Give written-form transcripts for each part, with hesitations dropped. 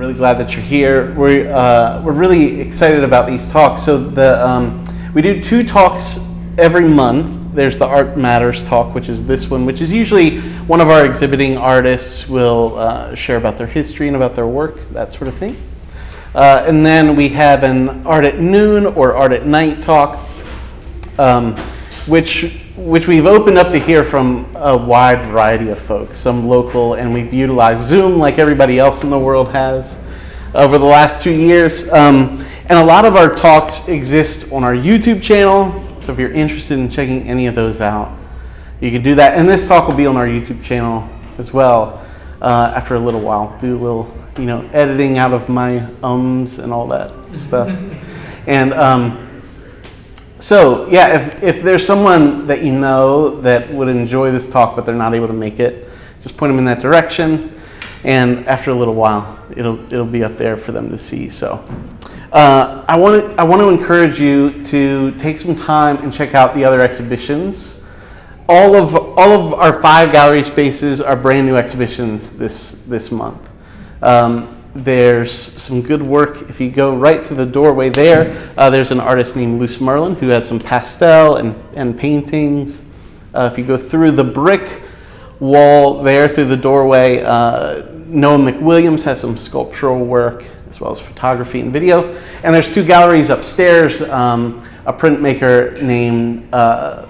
really glad that you're here. We're really excited about these talks. So we do 2 talks every month. There's the Art Matters talk, which is this one, which is usually one of our exhibiting artists will share about their history and about their work, that sort of thing. And then we have an Art at Noon or Art at Night talk, which we've opened up to hear from a wide variety of folks, some local, and we've utilized Zoom like everybody else in the world has over the last 2 years. And a lot of our talks exist on our YouTube channel, so if you're interested in checking any of those out, you can do that. And this talk will be on our YouTube channel as well after a little while. Do a little, editing out of my ums and all that stuff. And so, yeah, if there's someone that you know that would enjoy this talk but they're not able to make it, just point them in that direction, and after a little while, it'll be up there for them to see. So, I want to encourage you to take some time and check out the other exhibitions. All of our 5 gallery spaces are brand new exhibitions this month. There's some good work. If you go right through the doorway there's an artist named Luce Merlin who has some pastel and paintings. If you go through the brick wall there through the doorway, Noah McWilliams has some sculptural work as well as photography and video. And there's 2 galleries upstairs. A printmaker named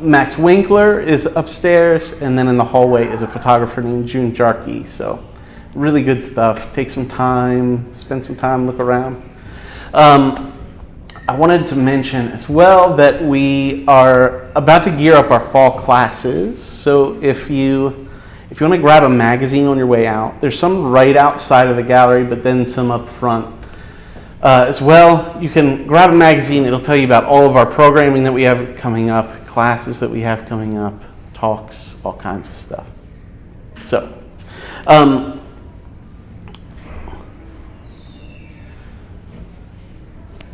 Max Winkler is upstairs, and then in the hallway is a photographer named June Jarkey. So really good stuff. Take some time, spend some time, look around. I wanted to mention as well that we are about to gear up our fall classes. So if you want to grab a magazine on your way out, there's some right outside of the gallery, but then some up front as well. You can grab a magazine. It'll tell you about all of our programming that we have coming up, classes that we have coming up, talks, all kinds of stuff. So,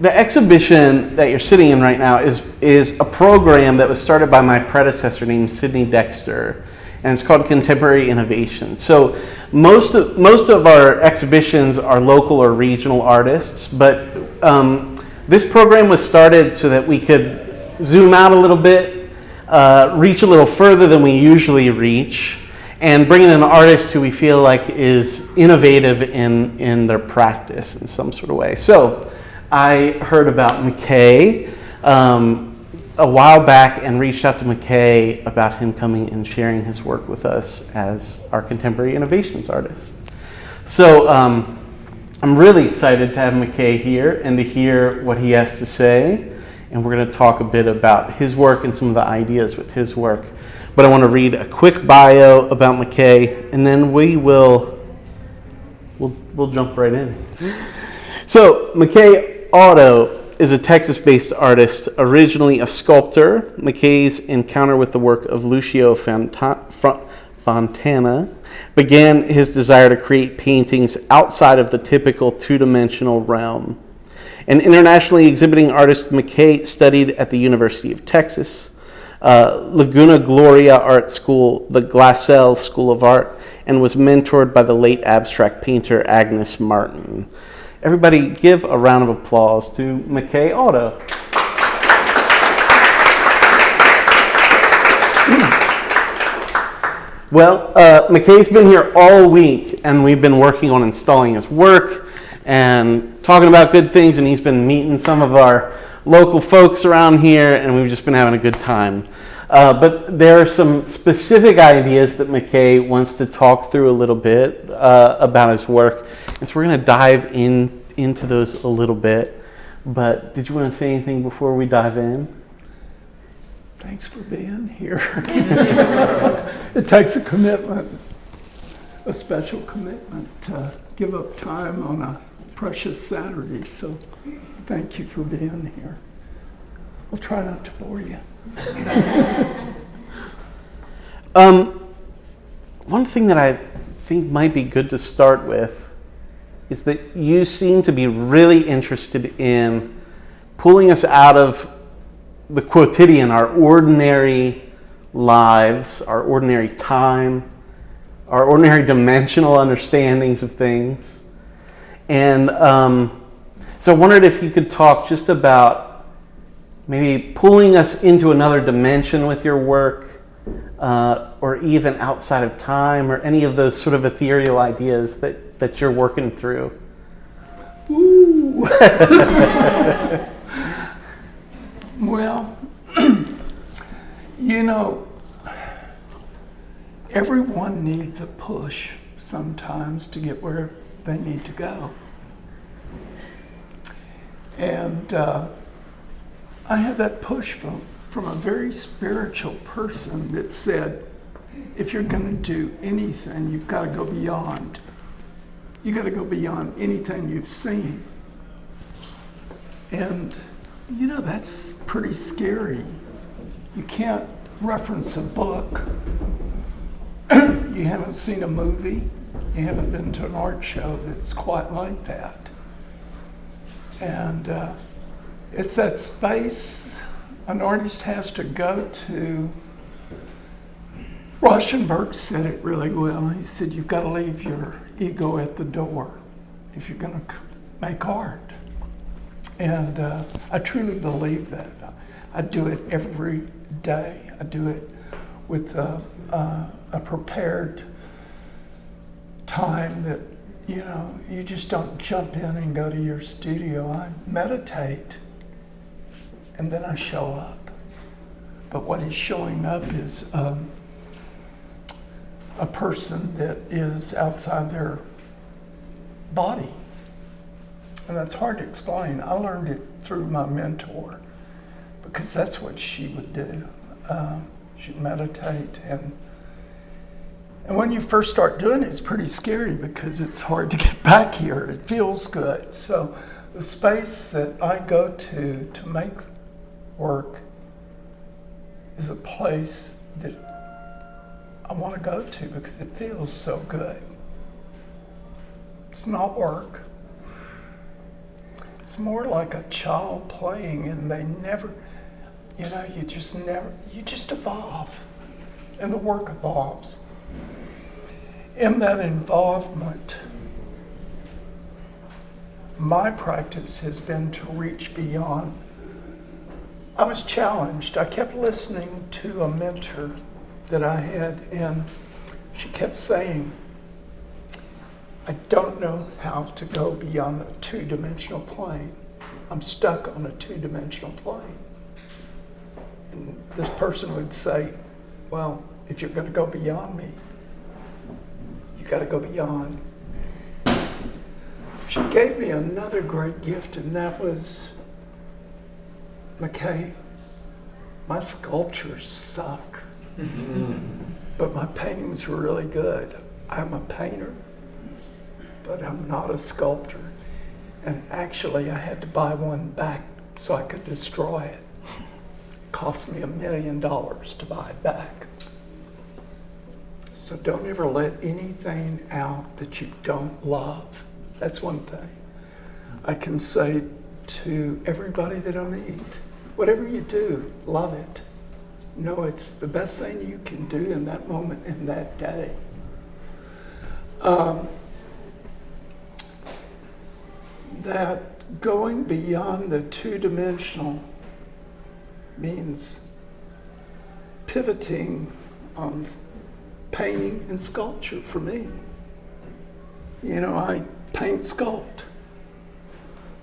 the exhibition that you're sitting in right now is a program that was started by my predecessor named Sidney Dexter, and it's called Contemporary Innovation. So most of our exhibitions are local or regional artists, but this program was started so that we could zoom out a little bit, reach a little further than we usually reach, and bring in an artist who we feel like is innovative in their practice in some sort of way. So I heard about McKay a while back and reached out to McKay about him coming and sharing his work with us as our Contemporary Innovations artist. So I'm really excited to have McKay here and to hear what he has to say. And we're going to talk a bit about his work and some of the ideas with his work. But I want to read a quick bio about McKay, and then we'll jump right in. So McKay Otto is a Texas-based artist, originally a sculptor. McKay's encounter with the work of Lucio Fontana began his desire to create paintings outside of the typical 2-dimensional realm. An internationally exhibiting artist, McKay studied at the University of Texas, Laguna Gloria Art School, the Glassell School of Art, and was mentored by the late abstract painter Agnes Martin. Everybody give a round of applause to McKay Otto. Well, McKay's been here all week, and we've been working on installing his work and talking about good things, and he's been meeting some of our local folks around here, and we've just been having a good time. But there are some specific ideas that McKay wants to talk through a little bit about his work. And so we're going to dive into those a little bit. But did you want to say anything before we dive in? Thanks for being here. It takes a commitment, a special commitment to give up time on a precious Saturday. So thank you for being here. I'll try not to bore you. One thing that I think might be good to start with is that you seem to be really interested in pulling us out of the quotidian, our ordinary lives, our ordinary time, our ordinary dimensional understandings of things, And so I wondered if you could talk just about maybe pulling us into another dimension with your work, or even outside of time, or any of those sort of ethereal ideas that you're working through. Ooh. Well, you know, everyone needs a push sometimes to get where they need to go. And I had that push from a very spiritual person that said, if you're going to do anything, you've got to go beyond. You got to go beyond anything you've seen. And, you know, that's pretty scary. You can't reference a book. You haven't seen a movie. You haven't been to an art show that's quite like that. And it's that space an artist has to go to. Rauschenberg said it really well. He said, you've got to leave your ego at the door if you're going to make art. And I truly believe that. I do it every day. I do it with a prepared time that, you know, you just don't jump in and go to your studio. I meditate and then I show up. But what is showing up is a person that is outside their body. And that's hard to explain. I learned it through my mentor because that's what she would do. She'd meditate. And when you first start doing it, it's pretty scary because it's hard to get back here. It feels good. So the space that I go to make work is a place that I want to go to because it feels so good. It's not work. It's more like a child playing, and they never, you know, you just evolve, and the work evolves. In that involvement, my practice has been to reach beyond. I was challenged. I kept listening to a mentor that I had, and she kept saying, I don't know how to go beyond a two-dimensional plane. I'm stuck on a two-dimensional plane. And this person would say, well, if you're going to go beyond me, you got to go beyond. She gave me another great gift, and that was, McKay, my sculptures suck. But my paintings were really good. I'm a painter, but I'm not a sculptor. And actually, I had to buy one back so I could destroy it. It cost me $1 million to buy it back. So don't ever let anything out that you don't love. That's one thing I can say to everybody that I meet. Whatever you do, love it. No, it's the best thing you can do in that moment, in that day. That going beyond the two-dimensional means pivoting on painting and sculpture for me. You know, I paint sculpt.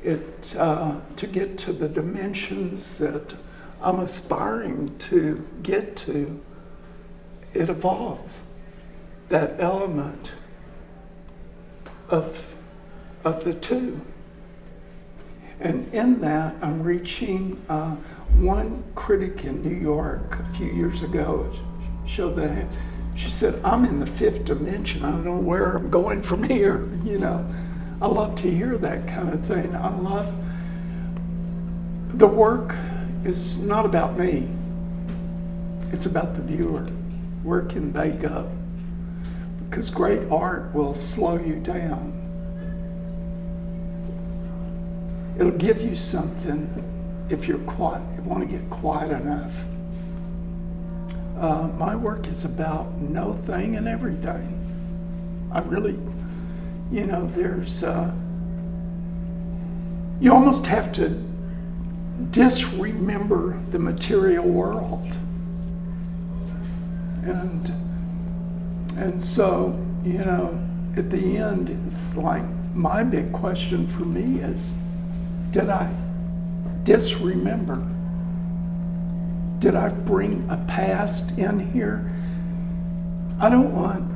To get to the dimensions that I'm aspiring to get to, it evolves. That element of the two. And in that, I'm reaching one critic in New York a few years ago showed that. She said, I'm in the fifth dimension. I don't know where I'm going from here, you know. I love to hear that kind of thing. I love the work is not about me. It's about the viewer. Where can they go? Because great art will slow you down. It'll give you something if you're quiet, you want to get quiet enough. My work is about no thing and everything. I really, you know, there's you almost have to disremember the material world. And so, you know, at the end, it's like my big question for me is, did I disremember? Did I bring a past in here? I don't want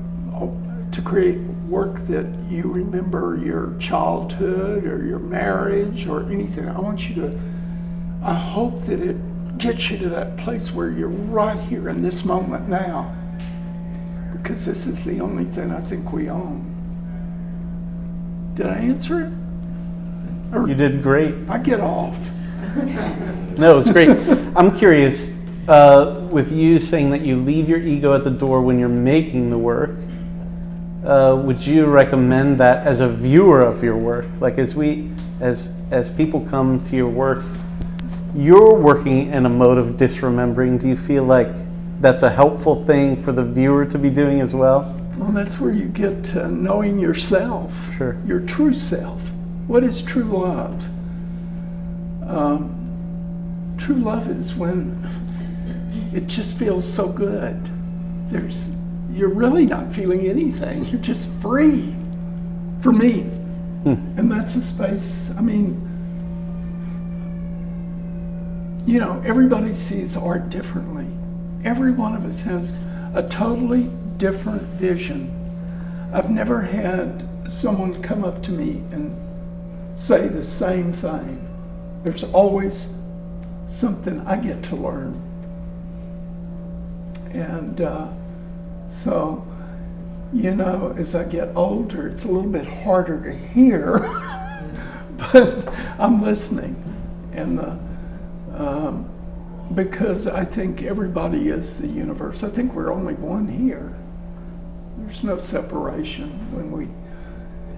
to create work that you remember your childhood or your marriage or anything. I hope that it gets you to that place where you're right here in this moment now, because this is the only thing I think we own. Did I answer it? Or You did great. I get off. No, it's great. I'm curious, with you saying that you leave your ego at the door when you're making the work, would you recommend that as a viewer of your work? Like as people come to your work, you're working in a mode of disremembering. Do you feel like that's a helpful thing for the viewer to be doing as well? Well, that's where you get to knowing yourself, Sure. your true self. What is true love? True love is when it just feels so good. You're really not feeling anything. You're just free, for me. And that's a space, I mean, you know, everybody sees art differently. Every one of us has a totally different vision. I've never had someone come up to me and say the same thing. There's always something I get to learn. And so, you know, as I get older, it's a little bit harder to hear, but I'm listening. And because I think everybody is the universe. I think we're only one here. There's no separation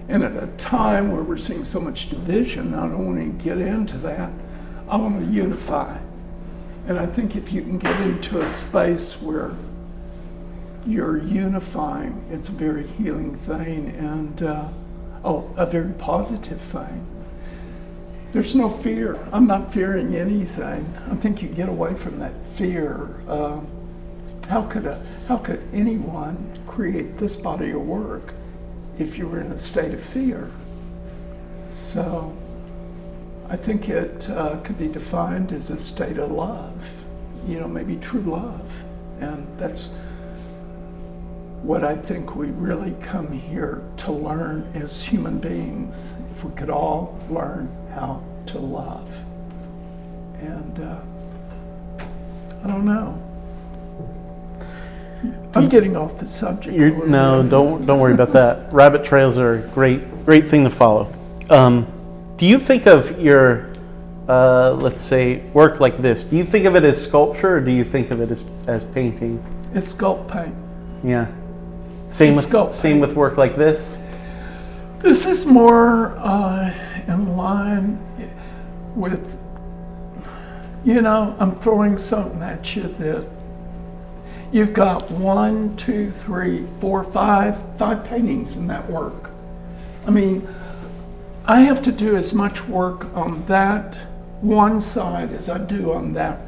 and at a time where we're seeing so much division, I don't want to get into that. I want to unify. And I think if you can get into a space where you're unifying, it's a very healing thing and a very positive thing. There's no fear. I'm not fearing anything. I think you get away from that fear. How could anyone create this body of work if you were in a state of fear? So I think it could be defined as a state of love, you know, maybe true love. And that's what I think we really come here to learn as human beings, if we could all learn how to love. And I don't know. I'm getting off the subject. No, don't worry about that. Rabbit trails are a great thing to follow. Do you think of your, let's say, work like this? Do you think of it as sculpture, or do you think of it as painting? It's sculpt paint. Yeah. Same with work like this? This is more in line with, you know, I'm throwing something at you that you've got 1, 2, 3, 4, 5 paintings in that work. I mean, I have to do as much work on that one side as I do on that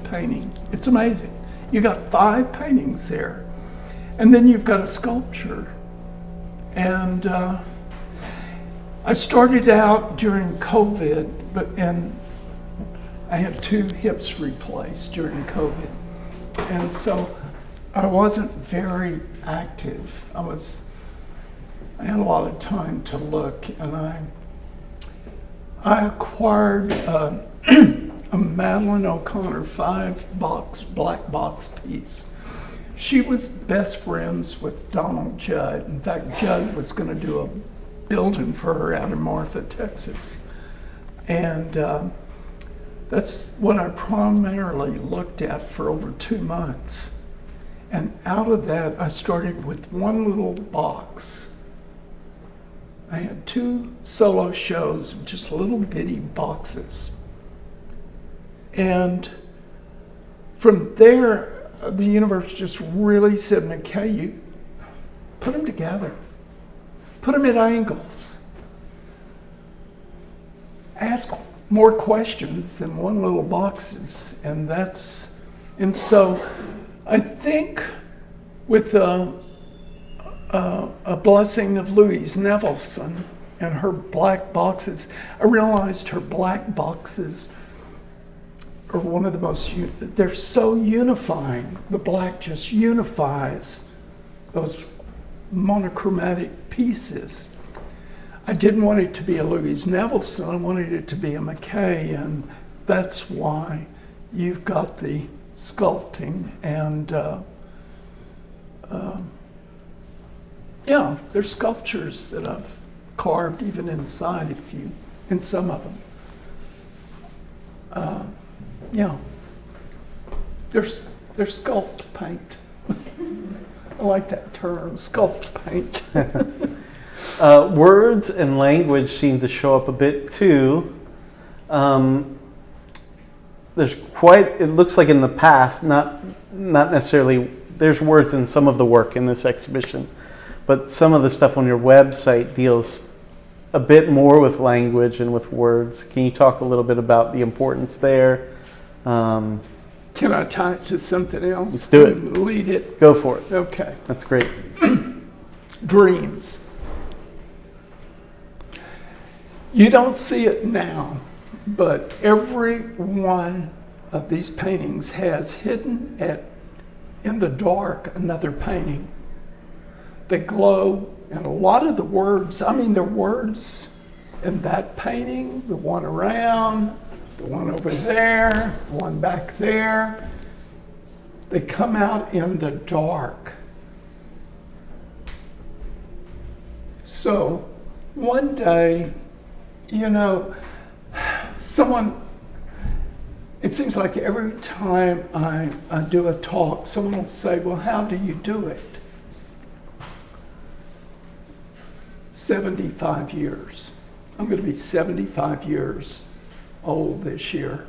painting. It's amazing. You got 5 paintings there. And then you've got a sculpture. And I started out during COVID, and I had 2 hips replaced during COVID. And so I wasn't very active. I had a lot of time to look, and I acquired a Madeline O'Connor 5-box black box piece. She was best friends with Donald Judd. In fact, Judd was going to do a building for her out in Martha, Texas. And that's what I primarily looked at for over 2 months. And out of that, I started with one little box. I had 2 solo shows, just little bitty boxes. And from there, the universe just really said, McKay, you put them together. Put them at angles. ask more questions than one little boxes, and so I think with a blessing of Louise Nevelson and her black boxes, I realized her black boxes are one of the most, they're so unifying. The black just unifies those monochromatic pieces. I didn't want it to be a Louise Nevelson, I wanted it to be a McKay, and that's why you've got the sculpting and yeah, there's sculptures that I've carved even inside in some of them. Yeah, there's sculpt paint. I like that term, sculpt paint. Words and language seem to show up a bit too. There's it looks like in the past, not necessarily, there's words in some of the work in this exhibition, but some of the stuff on your website deals a bit more with language and with words. Can you talk a little bit about the importance there? Can I tie it to something else? Let's do it. Lead it. Go for it. Okay. That's great. Dreams. You don't see it now, but every one of these paintings has hidden in the dark another painting. They glow, and a lot of the words, the words in that painting, the one around, the one over there, the one back there, they come out in the dark. So one day, it seems like every time I do a talk, someone will say, well, how do you do it? 75 years. I'm going to be 75 years old this year.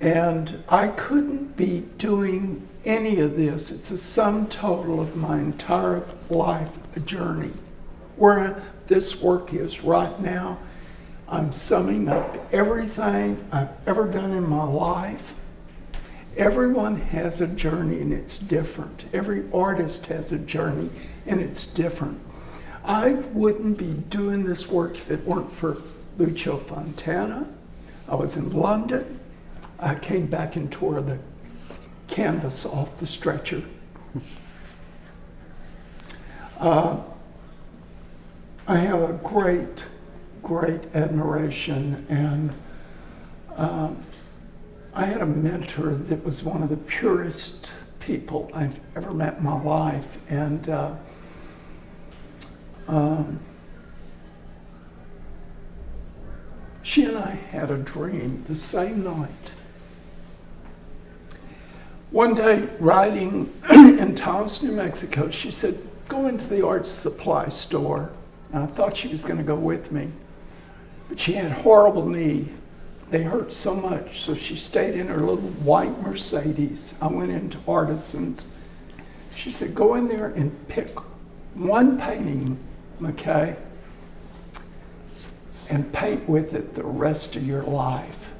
And I couldn't be doing any of this. It's a sum total of my entire life journey. Where this work is right now, I'm summing up everything I've ever done in my life. Everyone has a journey and it's different. Every artist has a journey and it's different. I wouldn't be doing this work if it weren't for Lucio Fontana. I was in London. I came back and tore the canvas off the stretcher. I have a great admiration, and I had a mentor that was one of the purest people I've ever met in my life, and she and I had a dream the same night. One day, riding in Taos, New Mexico, she said, go into the art supply store. And I thought she was going to go with me, but she had horrible knee. They hurt so much, so she stayed in her little white Mercedes. I went into Artisans. She said, go in there and pick one painting, McKay, and paint with it the rest of your life.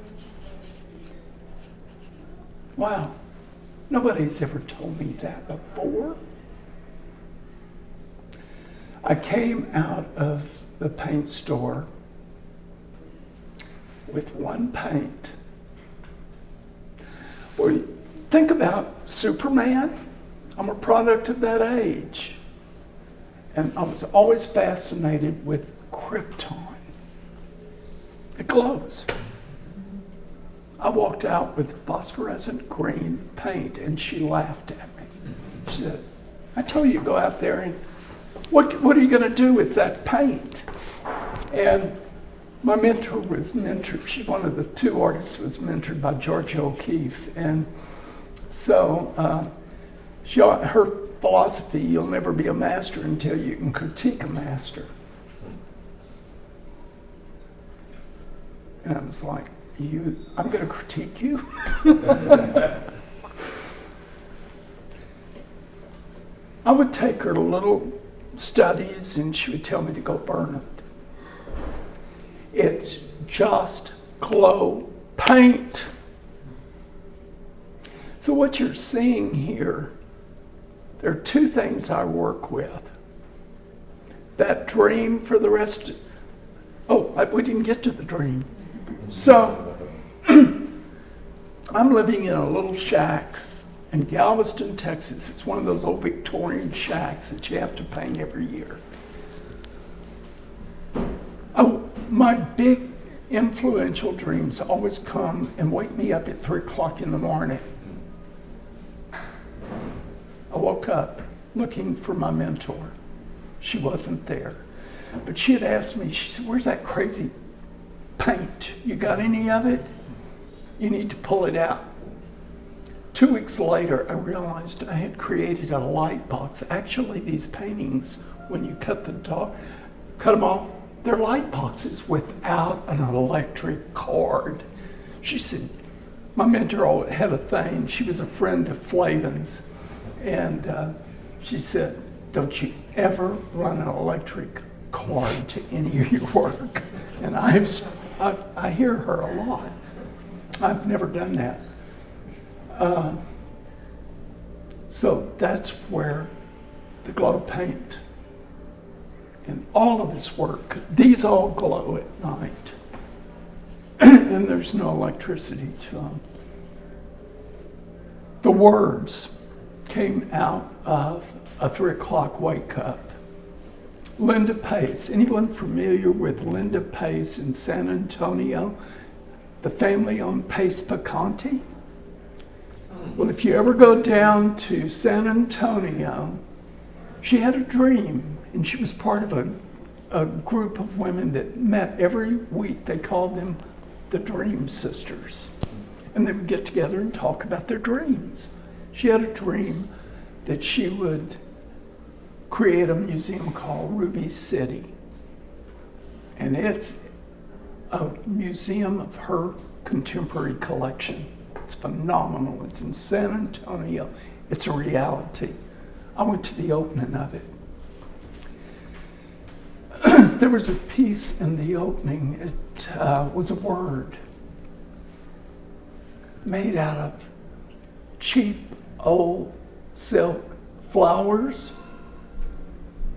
Wow, nobody's ever told me that before. I came out of the paint store with one paint. Boy, think about Superman. I'm a product of that age. And I was always fascinated with Krypton. It glows. I walked out with phosphorescent green paint and she laughed at me. She said, I told you to go out there and what are you going to do with that paint? And my mentor was mentored. One of the two artists was mentored by George O'Keeffe. And so her philosophy, you'll never be a master until you can critique a master. And I was like, I'm going to critique you? I would take her to little studies and she would tell me to go burn it. It's just glow paint. So what you're seeing here, there are two things I work with. That dream for the rest. We didn't get to the dream. So I'm living in a little shack in Galveston, Texas. It's one of those old Victorian shacks that you have to paint every year. My big influential dreams always come and wake me up at 3 o'clock in the morning. I woke up looking for my mentor. She wasn't there. But she had asked me, she said, "Where's that crazy paint? You got any of it? You need to pull it out." 2 weeks later, I realized I had created a light box. Actually, these paintings, when you cut them off, they're light boxes without an electric cord. She said, my mentor had a thing. She was a friend of Flavin's. And she said, "Don't you ever run an electric cord to any of your work." And I hear her a lot. I've never done that. So that's where the glow paint and all of this work, these all glow at night. And there's no electricity to them. The words came out of a 3 o'clock wake up. Linda Pace. Anyone familiar with Linda Pace in San Antonio? The family owned Pace Picante? Well, if you ever go down to San Antonio, she had a dream, and she was part of a group of women that met every week. They called them the Dream Sisters. And they would get together and talk about their dreams. She had a dream that she would create a museum called Ruby City. And it's a museum of her contemporary collection. It's phenomenal. It's in San Antonio. It's a reality. I went to the opening of it. There was a piece in the opening. It was a word made out of cheap old silk flowers,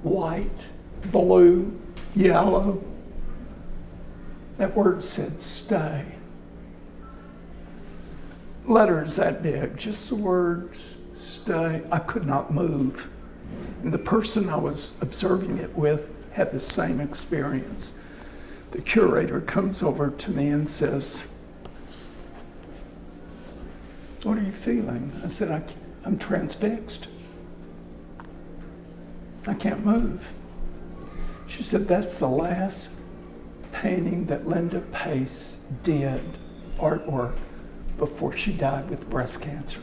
white, blue, yellow. That word said stay. Letters that big, just the words stay. I could not move. And the person I was observing it with had the same experience. The curator comes over to me and says, "What are you feeling?" I said, I'm transfixed. I can't move. She said, "That's the last painting that Linda Pace did, artwork, before she died with breast cancer."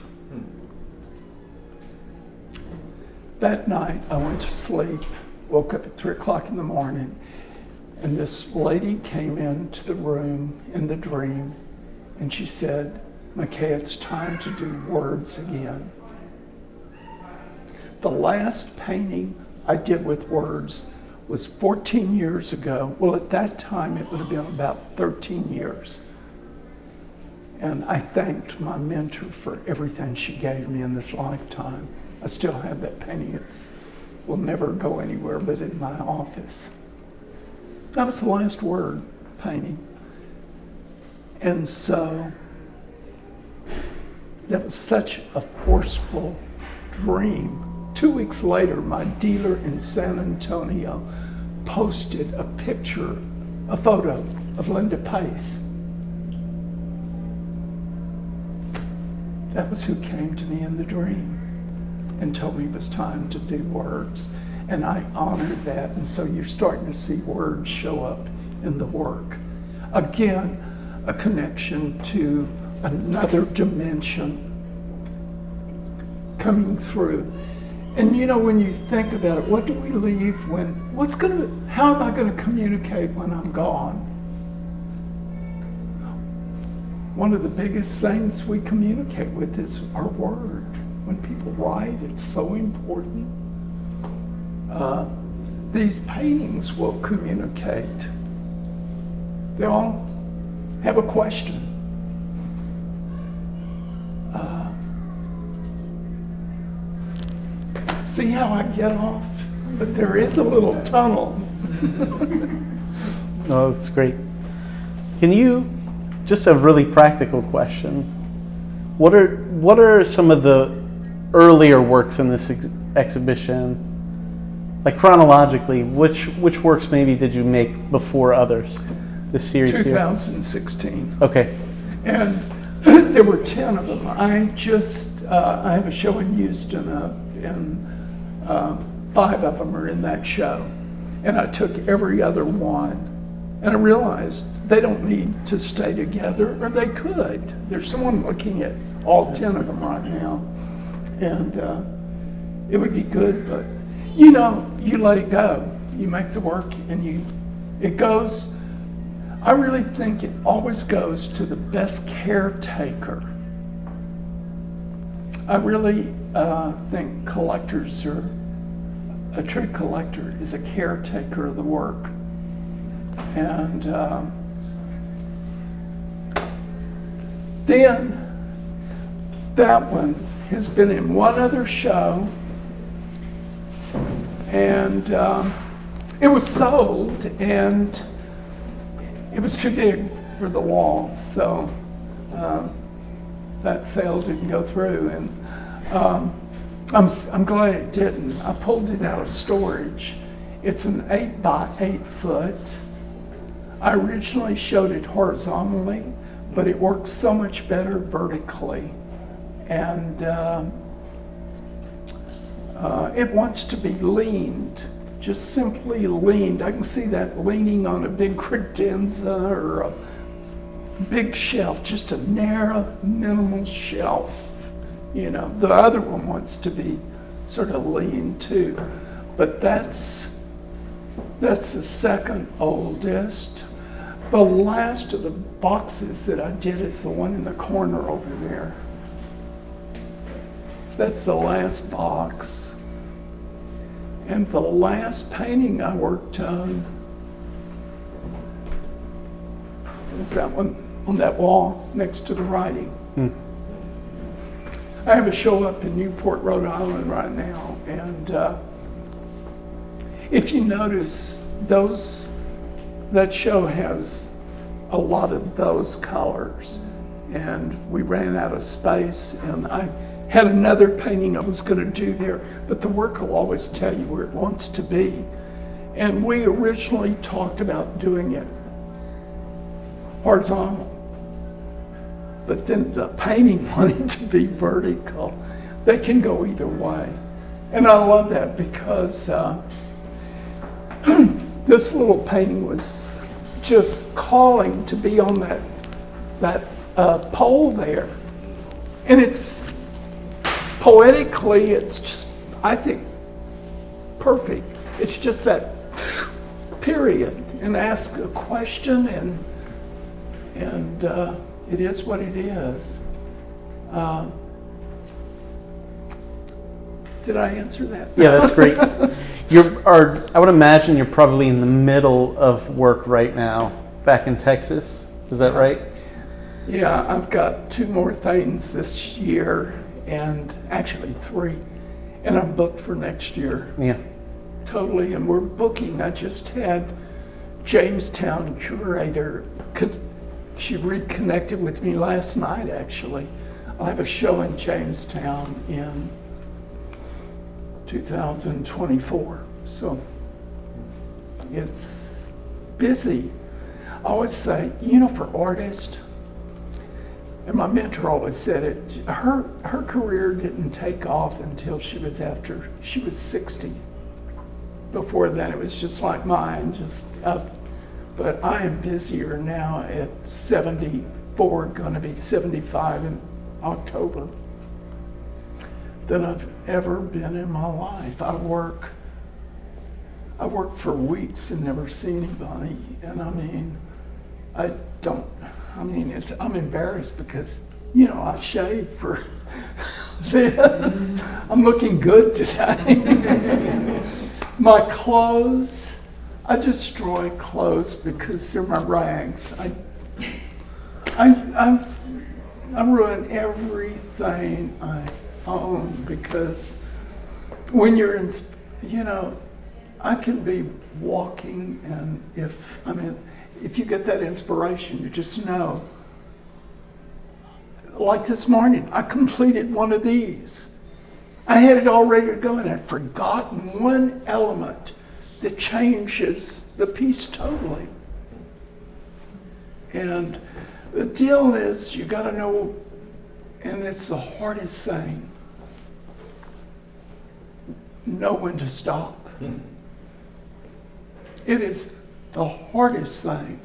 That night, I went to sleep, woke up at 3 o'clock in the morning, and this lady came into the room in the dream, and she said, "McKay, it's time to do words again." The last painting I did with words was 14 years ago. Well, at that time, it would have been about 13 years. And I thanked my mentor for everything she gave me in this lifetime. I still have that painting. It will never go anywhere but in my office. That was the last word painting. And so that was such a forceful dream. 2 weeks later, my dealer in San Antonio posted a picture, a photo of Linda Pace. That was who came to me in the dream and told me it was time to do words. And I honored that. And so you're starting to see words show up in the work. Again, a connection to another dimension coming through. And you know, when you think about it, what do we leave how am I going to communicate when I'm gone? One of the biggest things we communicate with is our word. When people write, it's so important. These paintings will communicate. They all have a question. See how I get off? But there is a little tunnel. Oh, that's great. Can you, just a really practical question, what are some of the earlier works in this exhibition? Like chronologically, which works maybe did you make before others? This series 2016. Here? Okay. And there were 10 of them. I have a show in Houston, and 5 of them are in that show. And I took every other one, and I realized they don't need to stay together, or they could. There's someone looking at all 10 of them right now, and it would be good, but you let it go. You make the work, and it goes. I really think it always goes to the best caretaker. I really think collectors a true collector is a caretaker of the work. And then that one has been in one other show, and it was sold, and it was too big for the wall, so that sale didn't go through, and I'm glad it didn't. I pulled it out of storage. It's an 8 by 8 foot. I originally showed it horizontally, but it works so much better vertically, and it wants to be leaned. Just simply leaned. I can see that leaning on a big credenza or a big shelf, just a narrow, minimal shelf. The other one wants to be sort of lean too, but that's the second oldest. The last of the boxes that I did is the one in the corner over there. That's the last box. And the last painting I worked on is that one on that wall next to the writing. I have a show up in Newport, Rhode Island right now, and if you notice, that show has a lot of those colors, and we ran out of space, and I had another painting I was going to do there, but the work will always tell you where it wants to be. And we originally talked about doing it horizontal, but then the painting wanted to be vertical. They can go either way. And I love that because this little painting was just calling to be on that pole there. And it's poetically, it's just, I think, perfect. It's just that period, and ask a question, and it is what it is. Did I answer that? Yeah, that's great. I would imagine you're probably in the middle of work right now, back in Texas. Is that right? Yeah, I've got 2 more things this year, and actually 3, and I'm booked for next year. Yeah. Totally, and we're booking. I just had Jamestown curator, she reconnected with me last night actually. I have a show in Jamestown in 2024, so it's busy. I always say, for artists, and my mentor always said it, her career didn't take off until she was 60. Before then, it was just like mine, just up. But I am busier now at 74, going to be 75 in October, than I've ever been in my life. I work for weeks and never see anybody, and I'm embarrassed because, I shave for this. I'm looking good today. My clothes, I destroy clothes because they're my rags. I ruin everything I own because when you're in, I can be walking, and if you get that inspiration, you just know. Like this morning, I completed one of these. I had it all ready to go, and I'd forgotten one element that changes the piece totally. And the deal is, you got to know, and it's the hardest thing, know when to stop. It is the hardest thing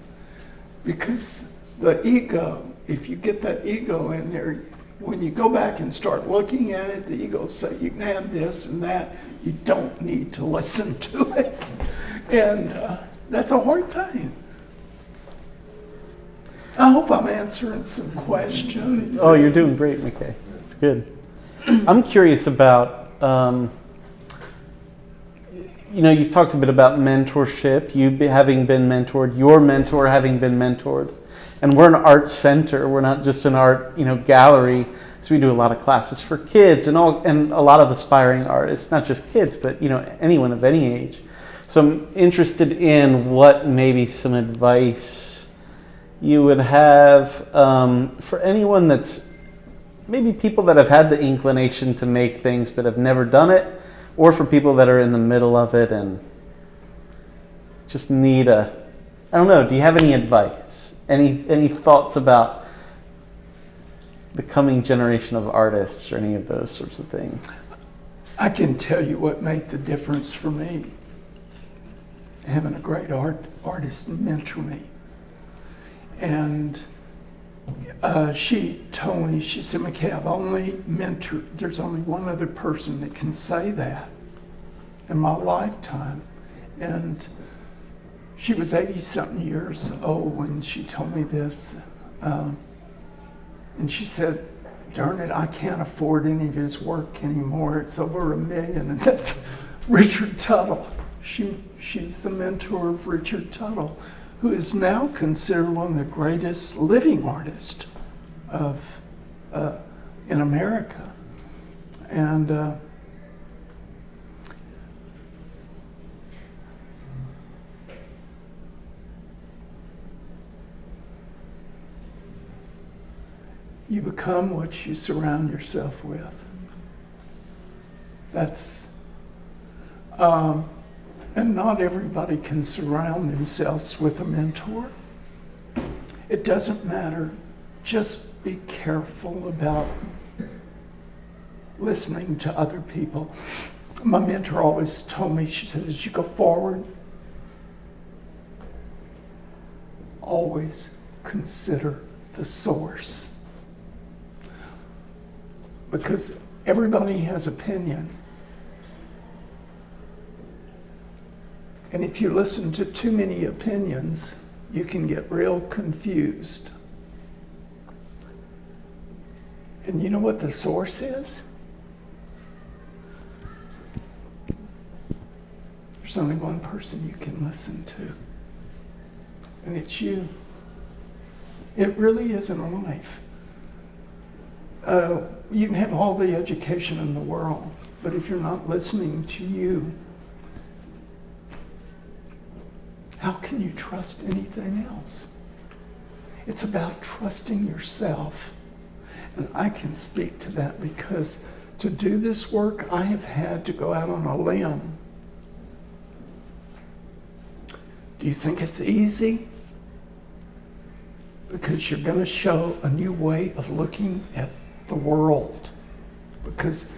because the ego, if you get that ego in there, when you go back and start looking at it, the ego will say, you can have this and that. You don't need to listen to it. And that's a hard thing. I hope I'm answering some questions. Oh, you're doing great, McKay. That's good. I'm curious about, you've talked a bit about mentorship, you having been mentored, your mentor having been mentored. And we're an art center. We're not just an art, gallery. So we do a lot of classes for kids and a lot of aspiring artists, not just kids, but anyone of any age. So I'm interested in what maybe some advice you would have for anyone that's maybe people that have had the inclination to make things but have never done it, or for people that are in the middle of it and just need I don't know, do you have any advice? Any thoughts about the coming generation of artists or any of those sorts of things? I can tell you what made the difference for me. Having a great artist mentor me. And she told me, she said, McKay, I've only mentored, there's only one other person that can say that in my lifetime. And she was 80-something years old when she told me this. And she said, darn it, I can't afford any of his work anymore. It's over $1 million. And that's Richard Tuttle. She's the mentor of Richard Tuttle, who is now considered one of the greatest living artists in America. And you become what you surround yourself with. That's, and not everybody can surround themselves with a mentor. It doesn't matter. Just be careful about listening to other people. My mentor always told me, she said, as you go forward, always consider the source. Because everybody has opinion. And if you listen to too many opinions, you can get real confused. And you know what the source is? There's only one person you can listen to. And it's you. It really is in life. You can have all the education in the world, but if you're not listening to you, how can you trust anything else? It's about trusting yourself. And I can speak to that because to do this work, I have had to go out on a limb. Do you think it's easy? Because you're going to show a new way of looking at the world. Because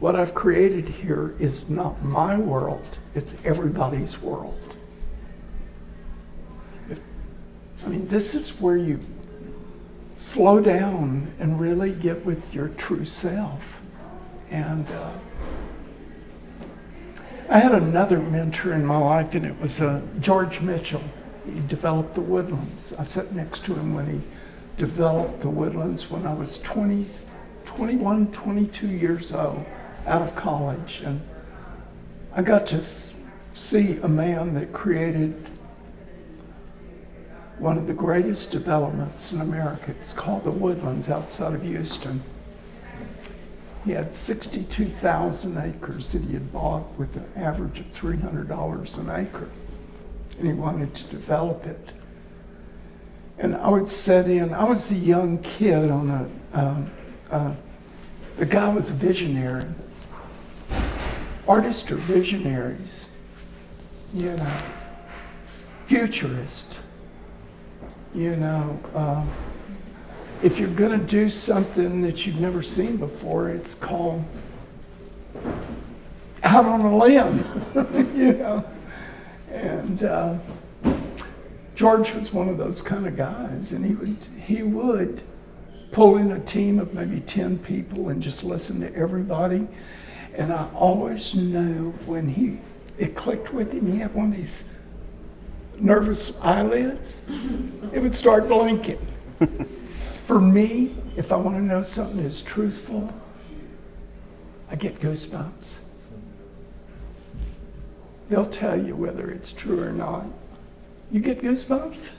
what I've created here is not my world, it's everybody's world. This is where you slow down and really get with your true self. And I had another mentor in my life, and it was George Mitchell. He developed the Woodlands. I sat next to him when he developed the Woodlands when I was 21, 22 years old, out of college. And I got to see a man that created one of the greatest developments in America. It's called the Woodlands outside of Houston. He had 62,000 acres that he had bought with an average of $300 an acre. And he wanted to develop it. And I would set in, I was a young kid on the guy was a visionary. Artists are visionaries, you know, futurist, you know. If you're gonna do something that you've never seen before, it's called out on a limb, you know. And George was one of those kind of guys, and he would pull in a team of maybe 10 people and just listen to everybody. And I always knew when it clicked with him, he had one of these nervous eyelids. It would start blinking. For me, if I want to know something is truthful, I get goosebumps. They'll tell you whether it's true or not. You get goosebumps?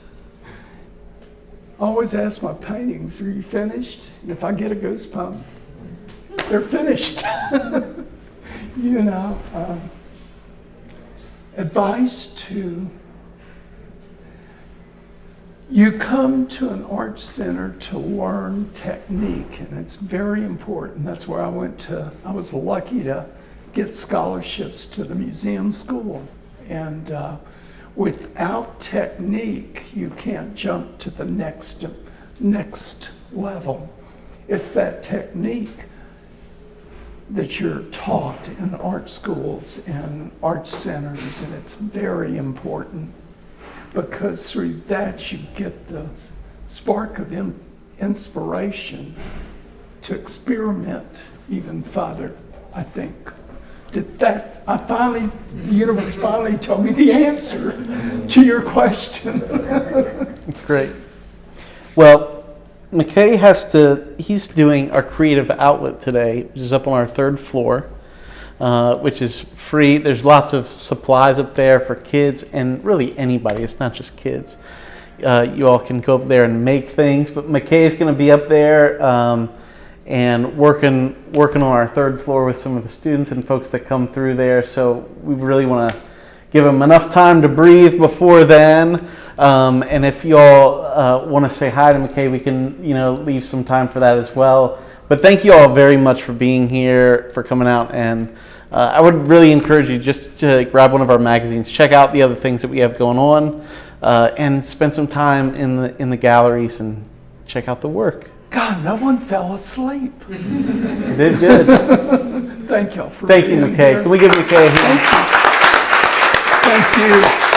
I always ask my paintings, are you finished? And if I get a goosebump, they're finished. You know, advice to, you come to an art center to learn technique, and it's very important. That's where I was lucky to get scholarships to the museum school. And without technique, you can't jump to the next level. It's that technique that you're taught in art schools and art centers, and it's very important because through that you get the spark of inspiration to experiment even further, I think. The universe finally told me the answer to your question. It's great. Well, McKay he's doing our creative outlet today, which is up on our 3rd floor, which is free. There's lots of supplies up there for kids and really anybody. It's not just kids. You all can go up there and make things, but McKay is going to be up there and working on our 3rd floor with some of the students and folks that come through there. So we really want to give them enough time to breathe before then. And if you all want to say hi to McKay, we can leave some time for that as well. But thank you all very much for being here, for coming out. And I would really encourage you just to grab one of our magazines, check out the other things that we have going on, and spend some time in the galleries and check out the work. God, no one fell asleep. You did good. Thank y'all for Thank you, McKay. here. Can we give McKay a hand? Thank you.